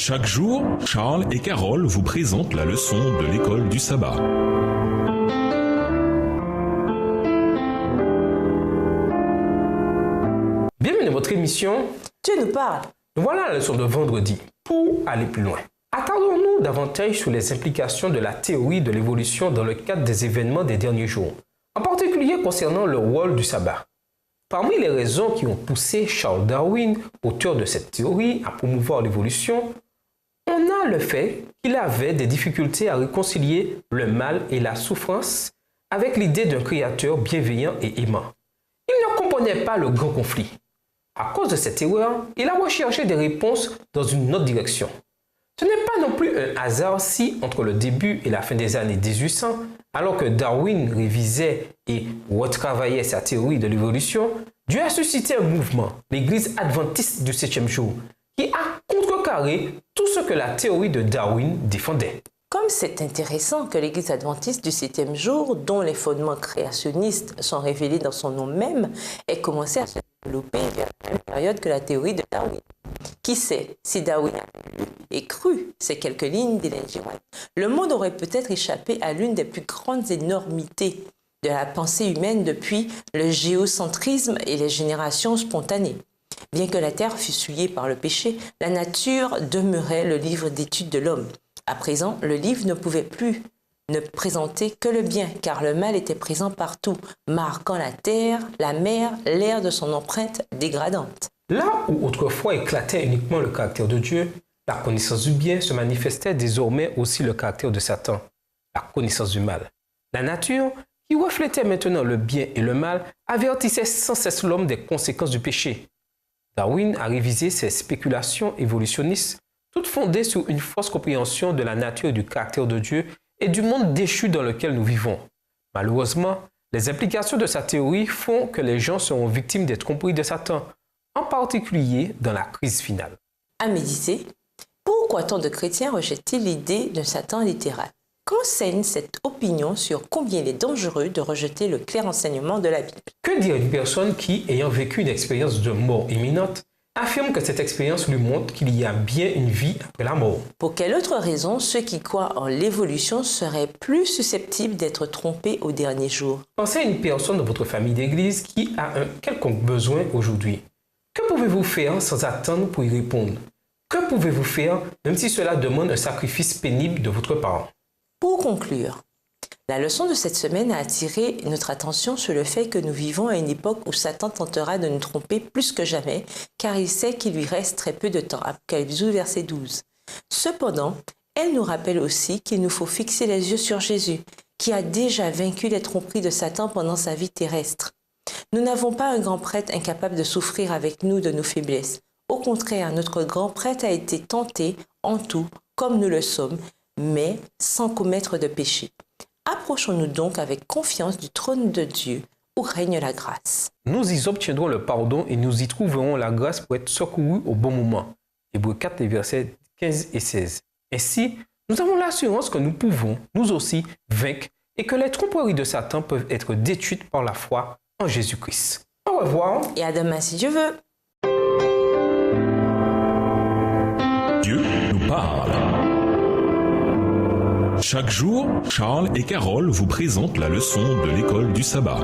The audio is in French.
Chaque jour, Charles et Carole vous présentent la leçon de l'école du sabbat. Bienvenue dans votre émission Dieu nous parle. Voilà la leçon de vendredi. Pour aller plus loin, attardons-nous davantage sur les implications de la théorie de l'évolution dans le cadre des événements des derniers jours, en particulier concernant le rôle du sabbat. Parmi les raisons qui ont poussé Charles Darwin, auteur de cette théorie, à promouvoir l'évolution, on a le fait qu'il avait des difficultés à réconcilier le mal et la souffrance avec l'idée d'un créateur bienveillant et aimant. Il ne comprenait pas le grand conflit. À cause de cette erreur, il a recherché des réponses dans une autre direction. Ce n'est pas non plus un hasard si, entre le début et la fin des années 1800, alors que Darwin révisait et retravaillait sa théorie de l'évolution, Dieu a suscité un mouvement, l'Église adventiste du 7e jour, qui a contrecarré tout ce que la théorie de Darwin défendait. Comme c'est intéressant que l'Église adventiste du 7e jour, dont les fondements créationnistes sont révélés dans son nom même, ait commencé à se développer vers la même période que la théorie de Darwin. Qui sait, si Darwin a lu et cru ces quelques lignes d'Ellen G. White, le monde aurait peut-être échappé à l'une des plus grandes énormités de la pensée humaine depuis le géocentrisme et les générations spontanées. Bien que la terre fût souillée par le péché, la nature demeurait le livre d'études de l'homme. À présent, le livre ne pouvait plus ne présenter que le bien, car le mal était présent partout, marquant la terre, la mer, l'air de son empreinte dégradante. Là où autrefois éclatait uniquement le caractère de Dieu, la connaissance du bien se manifestait désormais aussi le caractère de Satan, la connaissance du mal. La nature, qui reflétait maintenant le bien et le mal, avertissait sans cesse l'homme des conséquences du péché. Darwin a révisé ses spéculations évolutionnistes, toutes fondées sur une fausse compréhension de la nature et du caractère de Dieu et du monde déchu dans lequel nous vivons. Malheureusement, les implications de sa théorie font que les gens seront victimes des tromperies de Satan, en particulier dans la crise finale. À méditer, pourquoi tant de chrétiens rejettent-ils l'idée d'un Satan littéral? Qu'enseigne cette opinion sur combien il est dangereux de rejeter le clair enseignement de la Bible? Que dire une personne qui, ayant vécu une expérience de mort imminente, affirme que cette expérience lui montre qu'il y a bien une vie après la mort? Pour quelle autre raison ceux qui croient en l'évolution seraient plus susceptibles d'être trompés au dernier jour? Pensez à une personne de votre famille d'église qui a un quelconque besoin aujourd'hui. Que pouvez-vous faire sans attendre pour y répondre? Que pouvez-vous faire même si cela demande un sacrifice pénible de votre part? Pour conclure, la leçon de cette semaine a attiré notre attention sur le fait que nous vivons à une époque où Satan tentera de nous tromper plus que jamais, car il sait qu'il lui reste très peu de temps. Apocalypse 12, verset 12. Cependant, elle nous rappelle aussi qu'il nous faut fixer les yeux sur Jésus, qui a déjà vaincu les tromperies de Satan pendant sa vie terrestre. Nous n'avons pas un grand prêtre incapable de souffrir avec nous de nos faiblesses. Au contraire, notre grand prêtre a été tenté en tout, comme nous le sommes, mais sans commettre de péché. Approchons-nous donc avec confiance du trône de Dieu, où règne la grâce. Nous y obtiendrons le pardon et nous y trouverons la grâce pour être secourus au bon moment. Hébreux 4, les versets 15 et 16. Ainsi, nous avons l'assurance que nous pouvons, nous aussi, vaincre et que les tromperies de Satan peuvent être détruites par la foi en Jésus-Christ. Au revoir. Et à demain si Dieu veut. Dieu nous parle. Chaque jour, Charles et Carole vous présentent la leçon de l'école du sabbat.